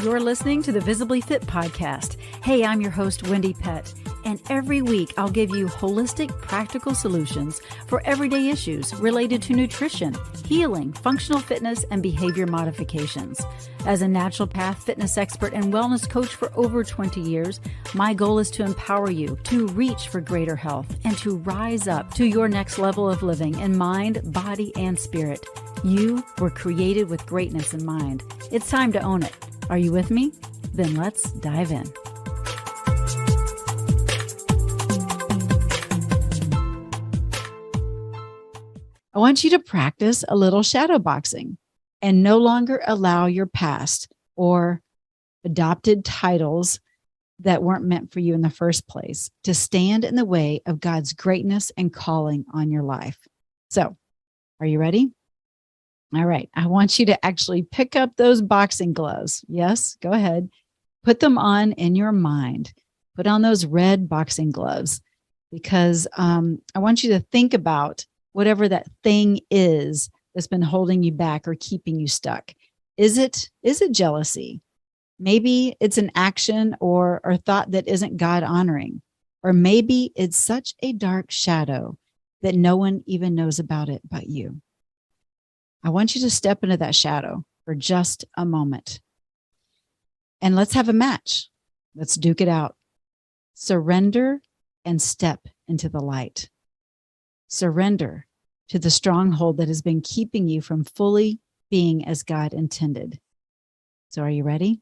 You're listening to the Visibly Fit podcast. Hey, I'm your host, Wendie Pett, and every week I'll give you holistic, practical solutions for everyday issues related to nutrition, healing, functional fitness, and behavior modifications. As a naturopath, fitness expert, and wellness coach for over 20 years, my goal is to empower you to reach for greater health and to rise up to your next level of living in mind, body, and spirit. You were created with greatness in mind. It's time to own it. Are you with me? Then let's dive in. I want you to practice a little shadow boxing and no longer allow your past or adopted titles that weren't meant for you in the first place to stand in the way of God's greatness and calling on your life. So, are you ready? All right. I want you to actually pick up those boxing gloves. Yes, go ahead. Put them on in your mind. Put on those red boxing gloves because I want you to think about whatever that thing is that's been holding you back or keeping you stuck. Is it jealousy? Maybe it's an action or thought that isn't God honoring. Or maybe it's such a dark shadow that no one even knows about it but you. I want you to step into that shadow for just a moment. And let's have a match. Let's duke it out. Surrender and step into the light. Surrender to the stronghold that has been keeping you from fully being as God intended. So are you ready?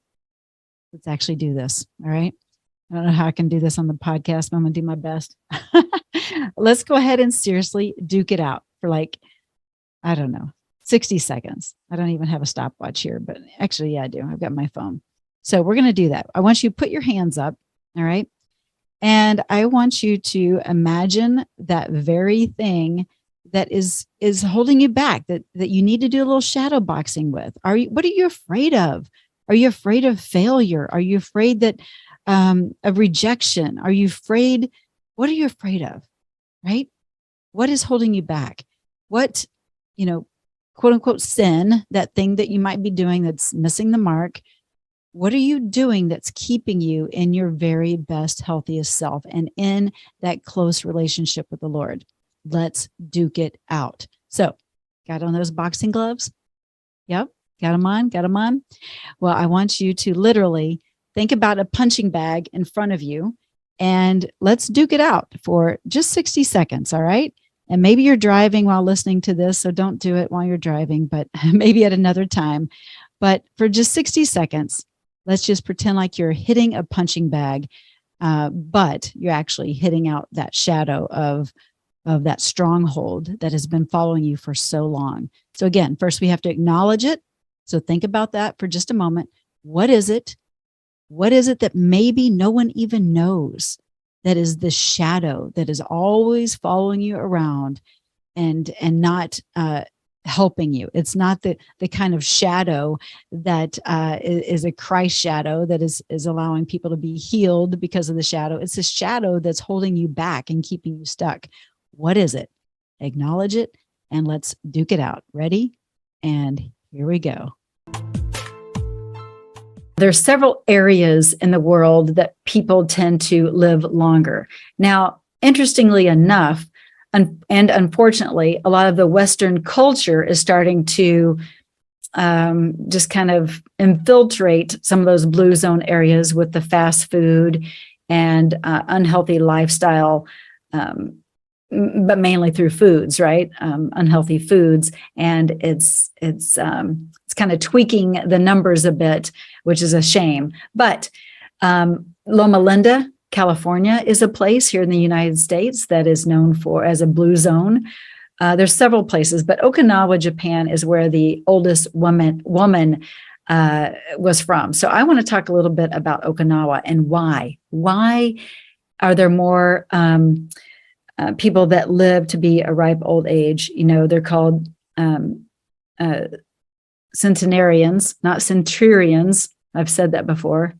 Let's actually do this. All right. I don't know how I can do this on the podcast, but I'm going to do my best. Let's go ahead and seriously duke it out for 60 seconds. I don't even have a stopwatch here, but actually, yeah, I do. I've got my phone. So we're going to do that. I want you to put your hands up. All right. And I want you to imagine that very thing that is holding you back, that you need to do a little shadow boxing with. What are you afraid of? Are you afraid of failure? Are you afraid of rejection? What are you afraid of? Right? What is holding you back? What, quote unquote sin, that thing that you might be doing that's missing the mark. What are you doing that's keeping you in your very best, healthiest self and in that close relationship with the Lord? Let's duke it out. So, got on those boxing gloves? Yep. Got them on? Well, I want you to literally think about a punching bag in front of you and let's duke it out for just 60 seconds. All right. And maybe you're driving while listening to this, so don't do it while you're driving, but maybe at another time. But for just 60 seconds, let's just pretend like you're hitting a punching bag, but you're actually hitting out that shadow of that stronghold that has been following you for so long. So again, first we have to acknowledge it. So think about that for just a moment. What is it? What is it that maybe no one even knows? That is the shadow that is always following you around and not helping you. It's not the kind of shadow that is a Christ shadow that is allowing people to be healed because of the shadow. It's a shadow that's holding you back and keeping you stuck. What is it? Acknowledge it and let's duke it out. Ready? And here we go. There's several areas in the world that people tend to live longer. Now, interestingly enough, and unfortunately, a lot of the Western culture is starting to just kind of infiltrate some of those blue zone areas with the fast food and unhealthy lifestyle, but mainly through foods, right? Unhealthy foods, and it's kind of tweaking the numbers a bit, which is a shame. But Loma Linda, California, is a place here in the United States that is known as a blue zone. There's several places, but Okinawa, Japan, is where the oldest woman was from. So I want to talk a little bit about Okinawa and why. Why are there more people that live to be a ripe old age? They're called centenarians, not centurions. I've said that before.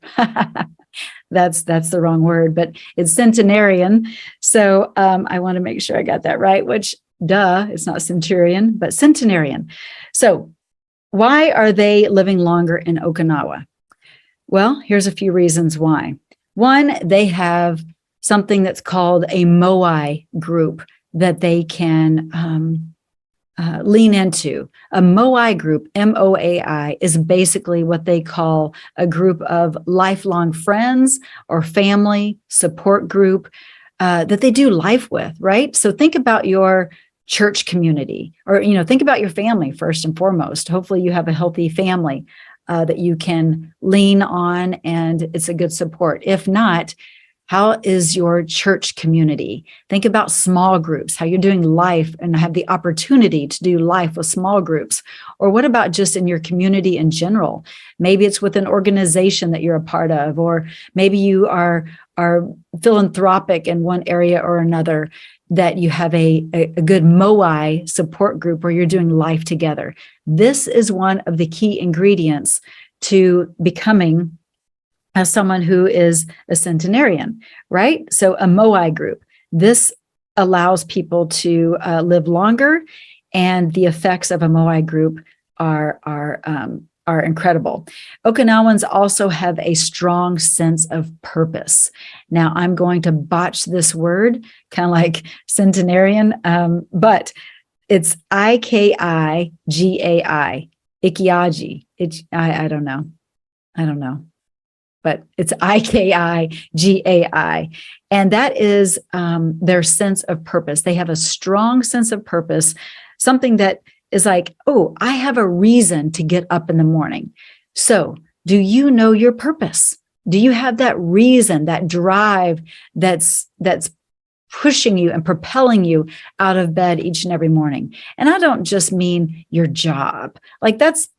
That's the wrong word, but it's centenarian. So I want to make sure I got that right, which it's not centurion, but centenarian. So why are they living longer in Okinawa? Well, here's a few reasons why. One, they have something that's called a MOI group that they can lean into. A MOI group, MOAI, is basically what they call a group of lifelong friends or family support group that they do life with, right? So think about your church community, or think about your family first and foremost. Hopefully you have a healthy family that you can lean on, and it's a good support. If not, how is your church community? Think about small groups, how you're doing life and have the opportunity to do life with small groups. Or what about just in your community in general? Maybe it's with an organization that you're a part of, or maybe you are philanthropic in one area or another, that you have a good MOI support group where you're doing life together. This is one of the key ingredients to becoming as someone who is a centenarian, right? So a MOI group, this allows people to live longer, and the effects of a MOI group are incredible. Okinawans also have a strong sense of purpose. Now, I'm going to botch this word, kind of like centenarian, but it's Ikigai, Ikiagi. I don't know. But it's Ikigai. And that is their sense of purpose. They have a strong sense of purpose, something that is like, oh, I have a reason to get up in the morning. So do you know your purpose? Do you have that reason, that drive that's pushing you and propelling you out of bed each and every morning? And I don't just mean your job. Like that's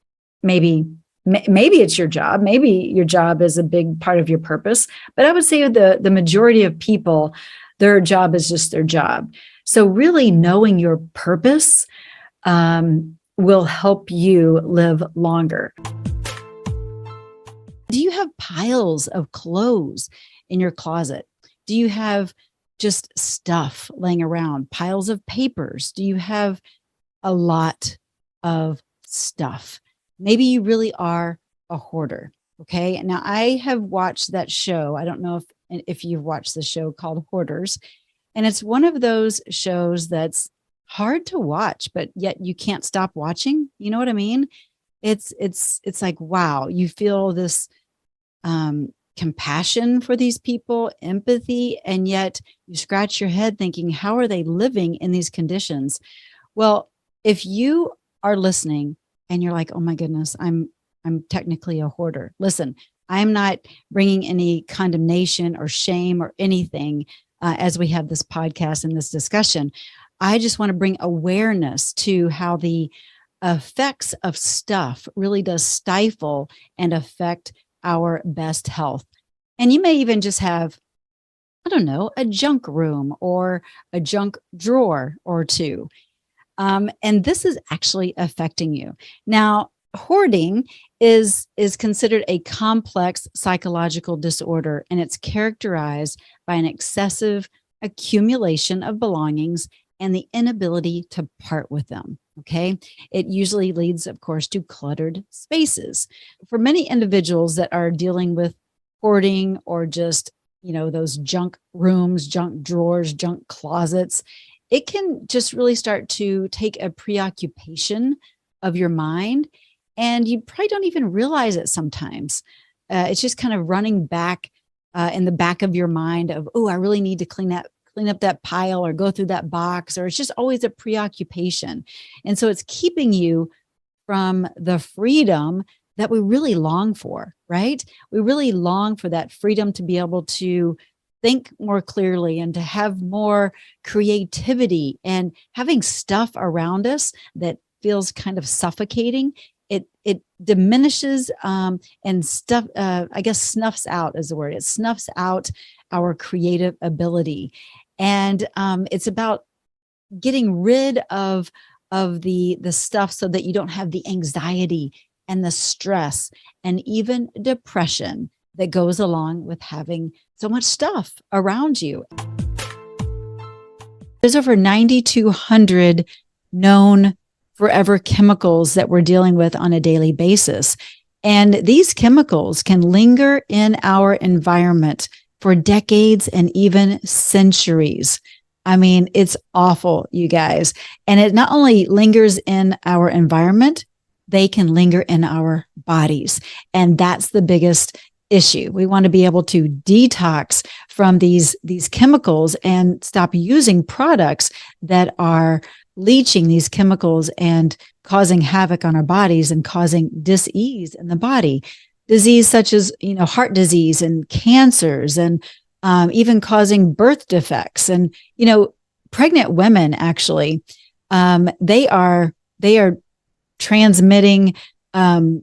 maybe it's your job. Maybe your job is a big part of your purpose, but I would say the majority of people, their job is just their job. So really knowing your purpose will help you live longer. Do you have piles of clothes in your closet? Do you have just stuff laying around, piles of papers? Do you have a lot of stuff? Maybe you really are a hoarder. Okay. Now I have watched that show. I don't know if you've watched the show called Hoarders, and it's one of those shows that's hard to watch, but yet you can't stop watching. You know what I mean? It's like, wow, you feel this compassion for these people, empathy, and yet you scratch your head thinking, how are they living in these conditions? Well, if you are listening and you're like, oh my goodness, I'm technically a hoarder. Listen, I'm not bringing any condemnation or shame or anything as we have this podcast and this discussion. I just want to bring awareness to how the effects of stuff really does stifle and affect our best health. And you may even just have, I don't know, a junk room or a junk drawer or two. And this is actually affecting you. Now, hoarding is considered a complex psychological disorder, and it's characterized by an excessive accumulation of belongings and the inability to part with them. Okay. It usually leads, of course, to cluttered spaces. For many individuals that are dealing with hoarding or just, those junk rooms, junk drawers, junk closets, it can just really start to take a preoccupation of your mind. And you probably don't even realize it sometimes. It's just kind of running back in the back of your mind of, oh, I really need to clean up that pile or go through that box, or it's just always a preoccupation. And so it's keeping you from the freedom that we really long for, right? We really long for that freedom to be able to think more clearly and to have more creativity, and having stuff around us that feels kind of suffocating. It diminishes and stuff, I guess snuffs out is the word. It snuffs out our creative ability. And it's about getting rid of the stuff so that you don't have the anxiety and the stress and even depression that goes along with having so much stuff around you. There's over 9,200 known forever chemicals that we're dealing with on a daily basis. And these chemicals can linger in our environment for decades and even centuries. I mean, it's awful, you guys. And it not only lingers in our environment, they can linger in our bodies. And that's the biggest issue. We want to be able to detox from these chemicals and stop using products that are leaching these chemicals and causing havoc on our bodies and causing dis-ease in the body. Disease such as, heart disease and cancers, and even causing birth defects. And, pregnant women actually, they are transmitting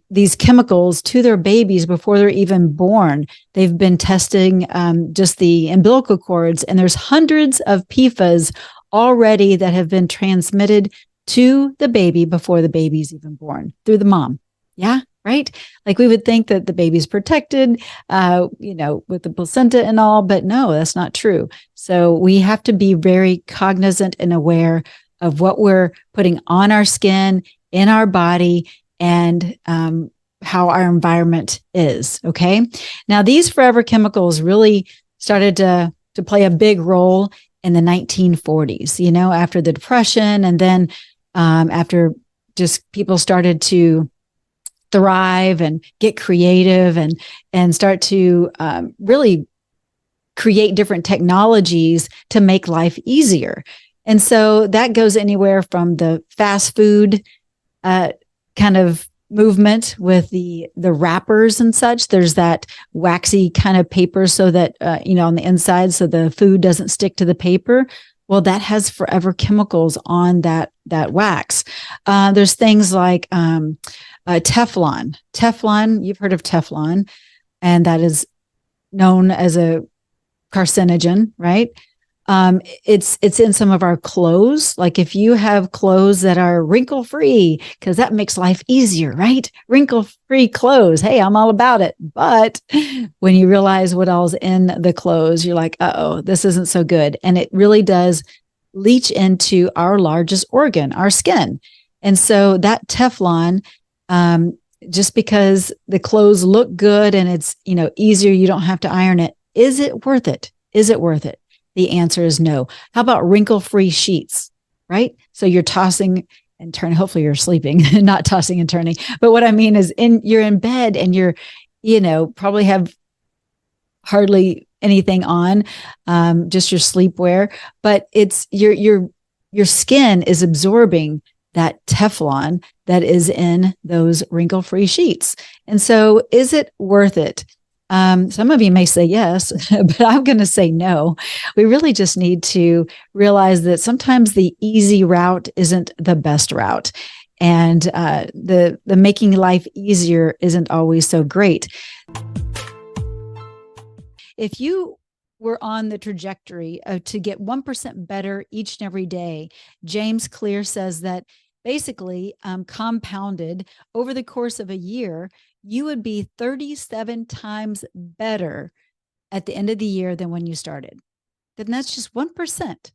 these chemicals to their babies before they're even born. They've been testing just the umbilical cords, and there's hundreds of PFAS already that have been transmitted to the baby before the baby's even born through the mom. Yeah, right? Like we would think that the baby's protected, with the placenta and all, but no, that's not true. So we have to be very cognizant and aware of what we're putting on our skin, in our body, and how our environment is. Okay. Now, these forever chemicals really started to play a big role in the 1940s, after the Depression. And then after just people started to thrive and get creative and start to really create different technologies to make life easier. And so that goes anywhere from the fast food kind of movement with the wrappers and such. There's that waxy kind of paper so that, on the inside, so the food doesn't stick to the paper. Well, that has forever chemicals on that wax. There's things like Teflon. Teflon, you've heard of Teflon, and that is known as a carcinogen, right? It's in some of our clothes. Like if you have clothes that are wrinkle free, because that makes life easier, right? Wrinkle free clothes. Hey, I'm all about it. But when you realize what all's in the clothes, you're like, uh-oh, this isn't so good. And it really does leach into our largest organ, our skin. And so that Teflon, just because the clothes look good and it's, easier, you don't have to iron it. Is it worth it? Is it worth it? The answer is no. How about wrinkle-free sheets, right? So you're tossing and turning. Hopefully you're sleeping, not tossing and turning. But what I mean is you're in bed and you're, probably have hardly anything on, just your sleepwear, but it's your skin is absorbing that Teflon that is in those wrinkle-free sheets. And so is it worth it? Some of you may say yes, but I'm going to say no. We really just need to realize that sometimes the easy route isn't the best route. And the making life easier isn't always so great. If you were on the trajectory to get 1% better each and every day, James Clear says that basically compounded over the course of a year, you would be 37 times better at the end of the year than when you started. Then that's just 1%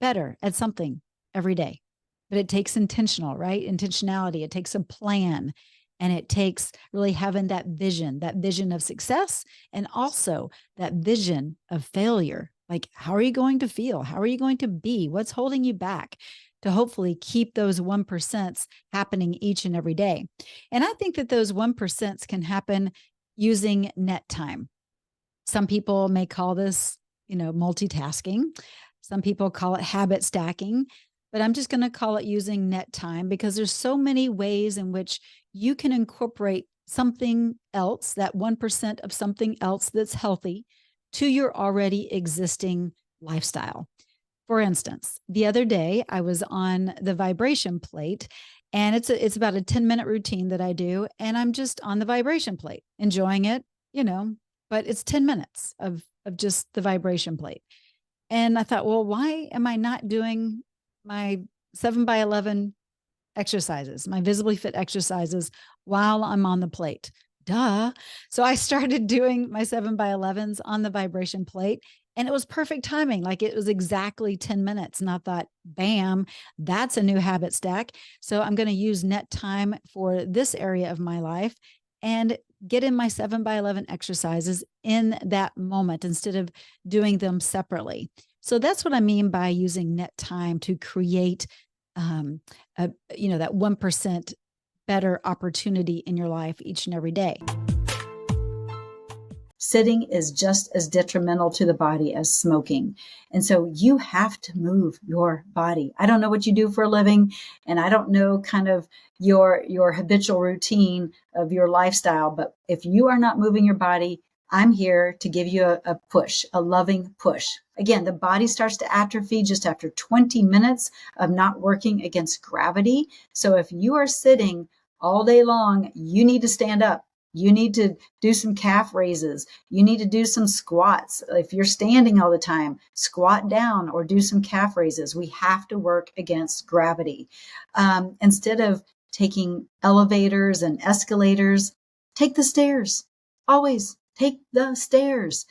better at something every day. But it takes intentionality. It takes a plan, and it takes really having that vision of success, and also that vision of failure. Like, how are you going to feel? How are you going to be? What's holding you back? To hopefully keep those 1% happening each and every day. And I think that those 1% can happen using net time. Some people may call this, multitasking. Some people call it habit stacking, but I'm just going to call it using net time, because there's so many ways in which you can incorporate something else, that 1% of something else that's healthy, to your already existing lifestyle. For instance, the other day I was on the vibration plate, and it's about a 10-minute routine that I do. And I'm just on the vibration plate, enjoying it, but it's 10 minutes of just the vibration plate. And I thought, well, why am I not doing my 7x11 exercises, my Visibly Fit exercises while I'm on the plate? Duh. So I started doing my 7x11s on the vibration plate. And it was perfect timing. Like, it was exactly 10 minutes. And I thought, bam, that's a new habit stack. So I'm going to use net time for this area of my life. and get in my 7x11 exercises in that moment instead of doing them separately. So that's what I mean by using net time to create, that 1% better opportunity in your life each and every day. Sitting is just as detrimental to the body as smoking. And so you have to move your body. I don't know what you do for a living, and I don't know kind of your habitual routine of your lifestyle, but if you are not moving your body, I'm here to give you a push, a loving push. Again, the body starts to atrophy just after 20 minutes of not working against gravity. So if you are sitting all day long, you need to stand up. You need to do some calf raises. You need to do some squats. If you're standing all the time, squat down or do some calf raises. We have to work against gravity. Instead of taking elevators and escalators, take the stairs. Always take the stairs.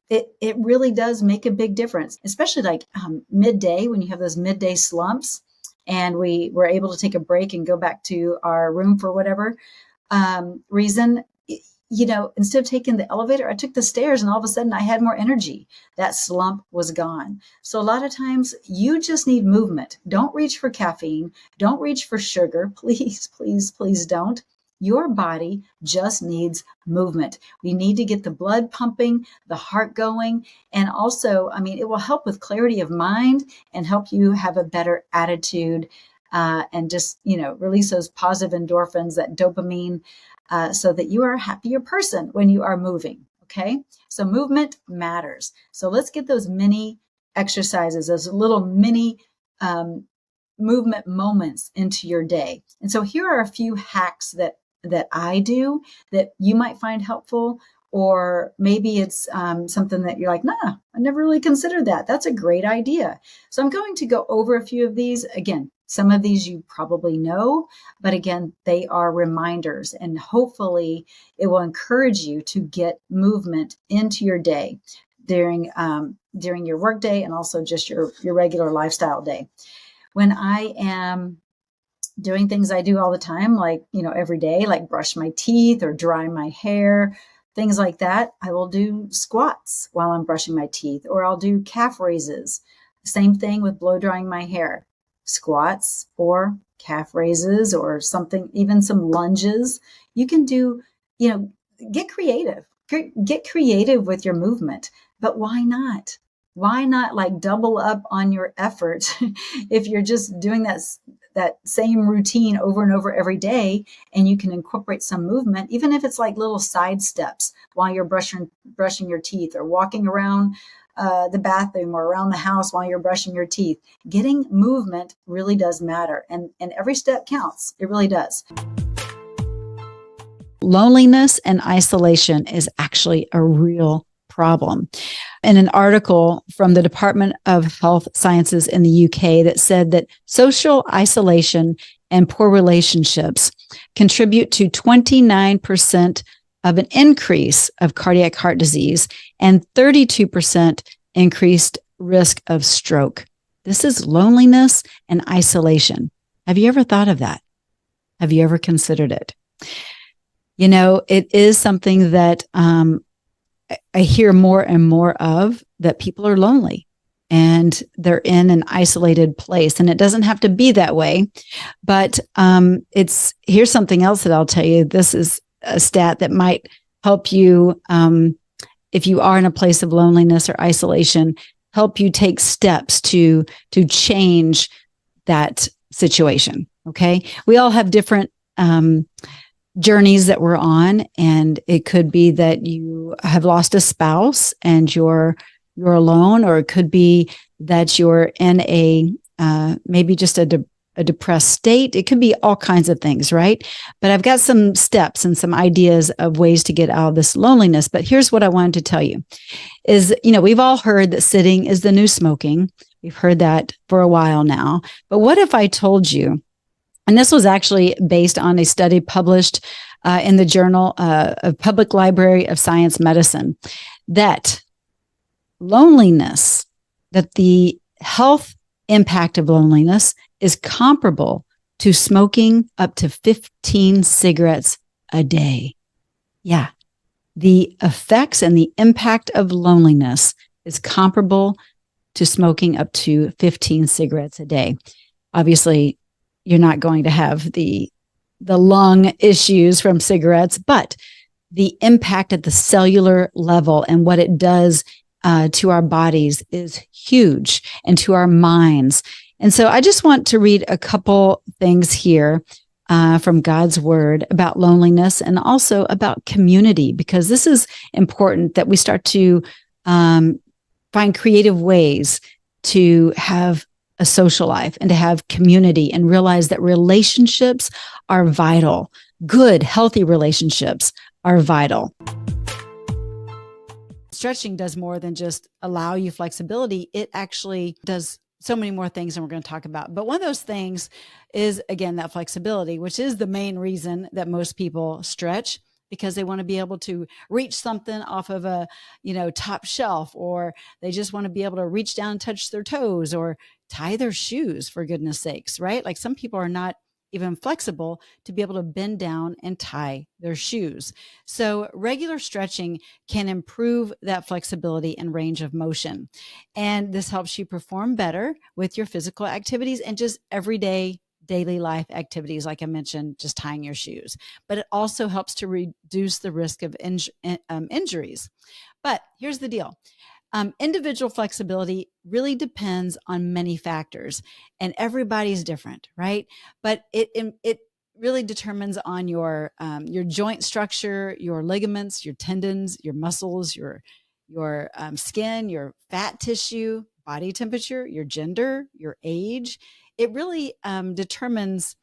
It really does make a big difference, especially like midday when you have those midday slumps and we were able to take a break and go back to our room for whatever reason. Instead of taking the elevator, I took the stairs and all of a sudden I had more energy. That slump was gone. So a lot of times you just need movement. Don't reach for caffeine. Don't reach for sugar. Please, please, please don't. Your body just needs movement. We need to get the blood pumping, the heart going. And also, it will help with clarity of mind and help you have a better attitude. And just, release those positive endorphins, that dopamine, so that you are a happier person when you are moving. Okay. So movement matters. So let's get those mini exercises, those little mini, movement moments into your day. And so here are a few hacks that I do that you might find helpful, or maybe it's something that you're like, nah, I never really considered that. That's a great idea. So I'm going to go over a few of these. Again, some of these you probably know, but again, they are reminders, and hopefully it will encourage you to get movement into your day during your work day and also just your regular lifestyle day. When I am doing things I do all the time, like, every day, like brush my teeth or dry my hair, things like that, I will do squats while I'm brushing my teeth, or I'll do calf raises. Same thing with blow drying my hair. Squats or calf raises or something, even some lunges. You can do, get creative. Get creative with your movement. But why not? Why not like double up on your effort if you're just doing that same routine over and over every day, and you can incorporate some movement, even if it's like little side steps while you're brushing your teeth, or walking around the bathroom or around the house while you're brushing your teeth. Getting movement really does matter, and every step counts. It really does. Loneliness and isolation is actually a real problem. In an article from the Department of Health Sciences in the UK that said that social isolation and poor relationships contribute to 29% of an increase of cardiac heart disease and 32% increased risk of stroke. This is loneliness and isolation. Have you ever thought of that? Have you ever considered it? It is something that I hear more and more of, that people are lonely and they're in an isolated place. And it doesn't have to be that way, but here's something else that I'll tell you. This is a stat that might help you, if you are in a place of loneliness or isolation, help you take steps to change that situation. Okay. We all have different journeys that we're on, and it could be that you have lost a spouse and you're alone, or it could be that you're in a maybe just a depressed state. It could be all kinds of things, right? But I've got some steps and some ideas of ways to get out of this loneliness. But here's what I wanted to tell you is, we've all heard that sitting is the new smoking. We've heard that for a while now. But what if I told you, and this was actually based on a study published in the Journal of Public Library of Science Medicine, that loneliness, that the health impact of loneliness is comparable to smoking up to 15 cigarettes a day. Yeah. The effects and the impact of loneliness is comparable to smoking up to 15 cigarettes a day. Obviously, you're not going to have the lung issues from cigarettes, but the impact at the cellular level and what it does to our bodies is huge, and to our minds. And so I just want to read a couple things here from God's word about loneliness and also about community, because this is important that we start to find creative ways to have a social life and to have community, and realize that relationships are vital. Good, healthy relationships are vital. Stretching does more than just allow you flexibility. It actually does so many more things than we're going to talk about. But one of those things is, again, that flexibility, which is the main reason that most people stretch, because they want to be able to reach something off of a, top shelf, or they just want to be able to reach down and touch their toes, or tie their shoes, for goodness sakes, right? Like some people are not even flexible to be able to bend down and tie their shoes. So regular stretching can improve that flexibility and range of motion. And this helps you perform better with your physical activities and just everyday daily life activities, like I mentioned, just tying your shoes. But it also helps to reduce the risk of injuries. But here's the deal. Individual flexibility really depends on many factors, and everybody's different, right? But it really determines on your joint structure, your ligaments, your tendons, your muscles, your skin, your fat tissue, body temperature, your gender, your age. It really determines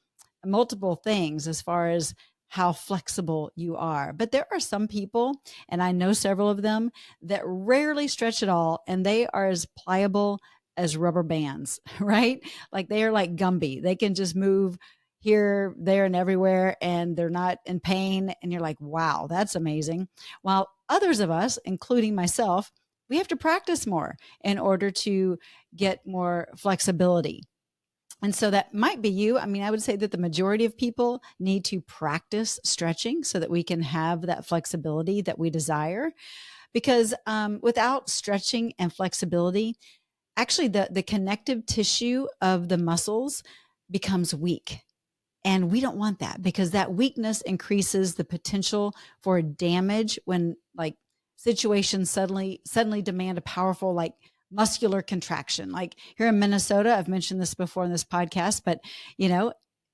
multiple things as far as how flexible you are. But there are some people, and I know several of them, that rarely stretch at all, and they are as pliable as rubber bands, right? Like they are like Gumby. They can just move here, there, and everywhere, and they're not in pain. And you're like, wow, that's amazing. While others of us, including myself, we have to practice more in order to get more flexibility. And so that might be you. I mean, I would say that the majority of people need to practice stretching so that we can have that flexibility that we desire. Because without stretching and flexibility, actually the connective tissue of the muscles becomes weak. And we don't want that, because that weakness increases the potential for damage when like situations suddenly demand a powerful like muscular contraction. Like here in Minnesota, I've mentioned this before in this podcast, but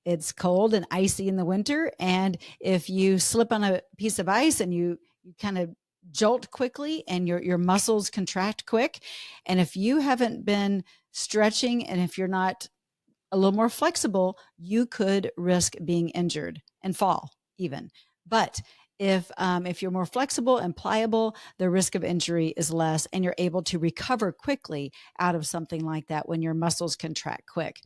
it's cold and icy in the winter. And if you slip on a piece of ice and you kind of jolt quickly and your muscles contract quick, and if you haven't been stretching and if you're not a little more flexible, you could risk being injured and fall even. But if you're more flexible and pliable, the risk of injury is less, and you're able to recover quickly out of something like that when your muscles contract quick.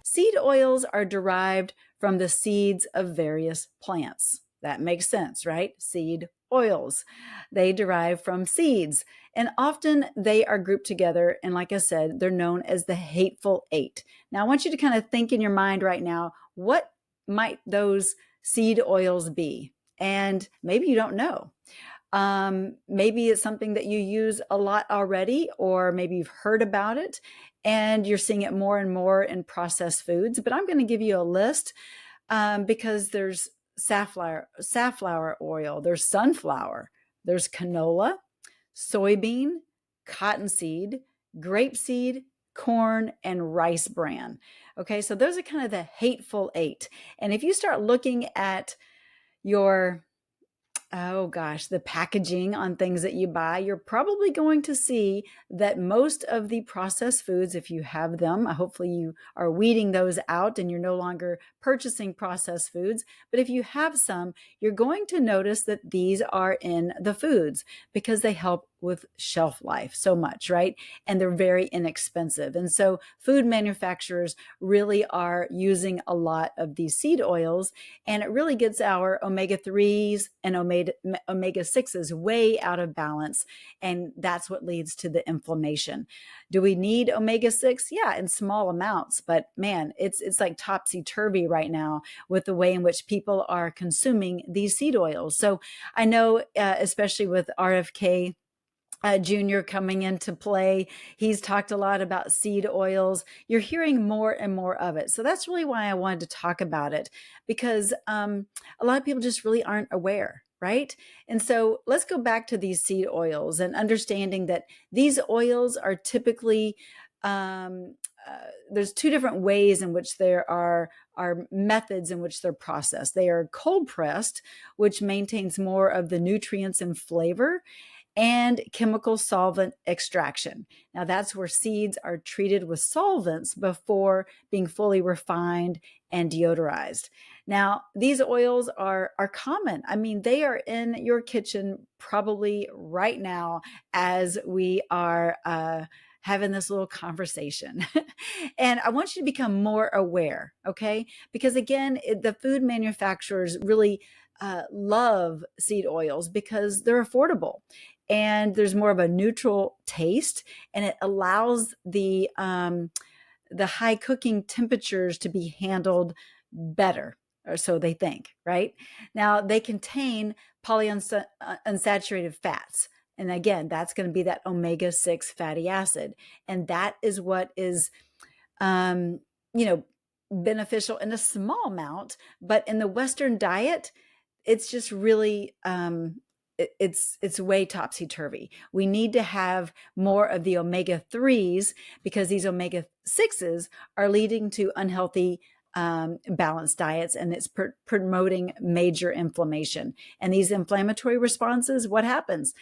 Seed oils are derived from the seeds of various plants. That makes sense, right? Seed oils. They derive from seeds, and often they are grouped together. And like I said, they're known as the hateful eight. Now, I want you to kind of think in your mind right now, what might those seed oils be? And maybe you don't know. Maybe it's something that you use a lot already, or maybe you've heard about it and you're seeing it more and more in processed foods. But I'm going to give you a list because there's safflower oil, there's sunflower, there's canola, soybean, cottonseed, grapeseed, corn, and rice bran. Okay, so those are kind of the hateful eight. And if you start looking at your the packaging on things that you buy, you're probably going to see that most of the processed foods, if you have them, hopefully you are weeding those out and you're no longer purchasing processed foods. But if you have some, you're going to notice that these are in the foods because they help with shelf life so much, right? And they're very inexpensive. And so food manufacturers really are using a lot of these seed oils, and it really gets our omega-3s and omega-6s way out of balance. And that's what leads to the inflammation. Do we need omega-6? Yeah, in small amounts, but man, it's like topsy-turvy right now with the way in which people are consuming these seed oils. So I know, especially with RFK Jr. coming into play, he's talked a lot about seed oils. You're hearing more and more of it. So that's really why I wanted to talk about it, because a lot of people just really aren't aware, right? And so let's go back to these seed oils and understanding that these oils are typically there's two different ways in which there are methods in which they're processed. They are cold pressed, which maintains more of the nutrients and flavor, and chemical solvent extraction. Now, that's where seeds are treated with solvents before being fully refined and deodorized. Now, these oils are common. I mean, they are in your kitchen probably right now as we are having this little conversation. And I want you to become more aware, okay? Because again, the food manufacturers really love seed oils because they're affordable and there's more of a neutral taste, and it allows the high cooking temperatures to be handled better, or so they think, right? Now, they contain polyunsaturated fats. And again, that's going to be that omega-6 fatty acid. And that is what is, beneficial in a small amount. But in the Western diet, it's just really, it's way topsy-turvy. We need to have more of the omega-3s because these omega-6s are leading to unhealthy balanced diets, and it's promoting major inflammation. And these inflammatory responses, what happens?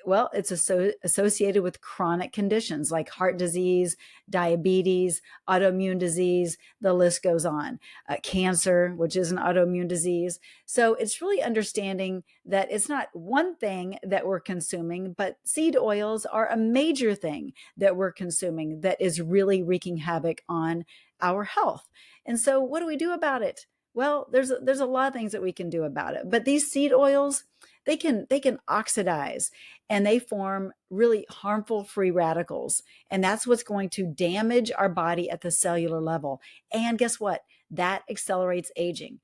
Well, it's associated with chronic conditions like heart disease, diabetes, autoimmune disease, the list goes on. Cancer, which is an autoimmune disease. So it's really understanding that it's not one thing that we're consuming, but seed oils are a major thing that we're consuming that is really wreaking havoc on our health. And so what do we do about it? Well, there's a lot of things that we can do about it. But these seed oils, they can oxidize, and they form really harmful free radicals. And that's what's going to damage our body at the cellular level. And guess what? That accelerates aging.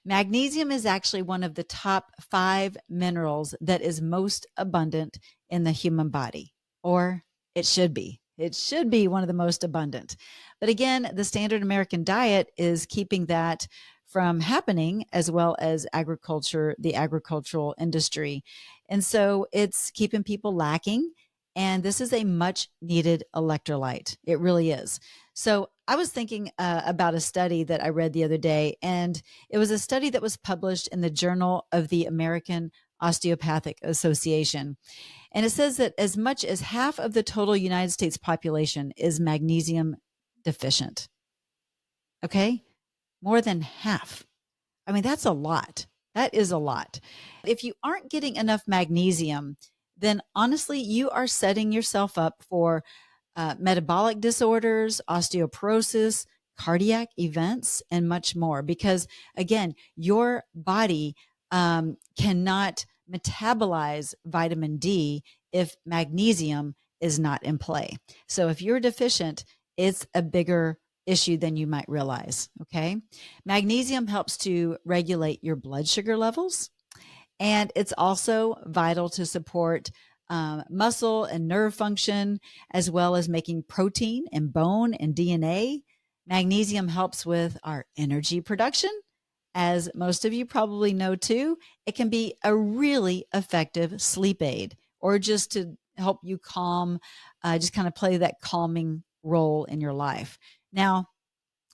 Magnesium is actually one of the top 5 minerals that is most abundant in the human body, or it should be. It should be one of the most abundant. But again, the standard American diet is keeping that from happening, as well as agriculture, the agricultural industry. And so it's keeping people lacking. And this is a much needed electrolyte. It really is. So I was thinking about a study that I read the other day, and it was a study that was published in the Journal of the American Osteopathic Association. And it says that as much as half of the total United States population is magnesium deficient. Okay? More than half. I mean, that's a lot. That is a lot. If you aren't getting enough magnesium, then honestly, you are setting yourself up for metabolic disorders, osteoporosis, cardiac events, and much more. Because again, your body cannot metabolize vitamin D if magnesium is not in play. So if you're deficient, it's a bigger issue than you might realize. Okay. Magnesium helps to regulate your blood sugar levels. And it's also vital to support muscle and nerve function, as well as making protein and bone and DNA. Magnesium helps with our energy production. As most of you probably know too, it can be a really effective sleep aid, or just to help you calm, just kind of play that calming role in your life. Now,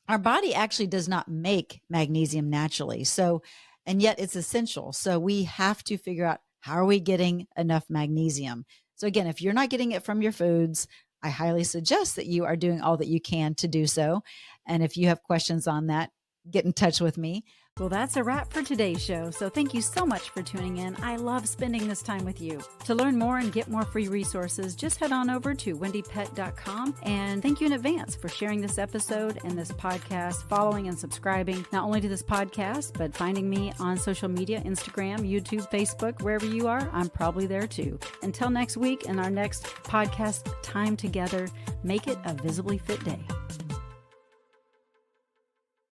our body actually does not make magnesium naturally. So, and yet it's essential. So we have to figure out, how are we getting enough magnesium? So again, if you're not getting it from your foods, I highly suggest that you are doing all that you can to do so. And if you have questions on that, get in touch with me. Well, that's a wrap for today's show. So thank you so much for tuning in. I love spending this time with you. To learn more and get more free resources, just head on over to wendiepett.com. And thank you in advance for sharing this episode and this podcast, following and subscribing, not only to this podcast, but finding me on social media, Instagram, YouTube, Facebook, wherever you are, I'm probably there too. Until next week and our next podcast time together, make it a visibly fit day.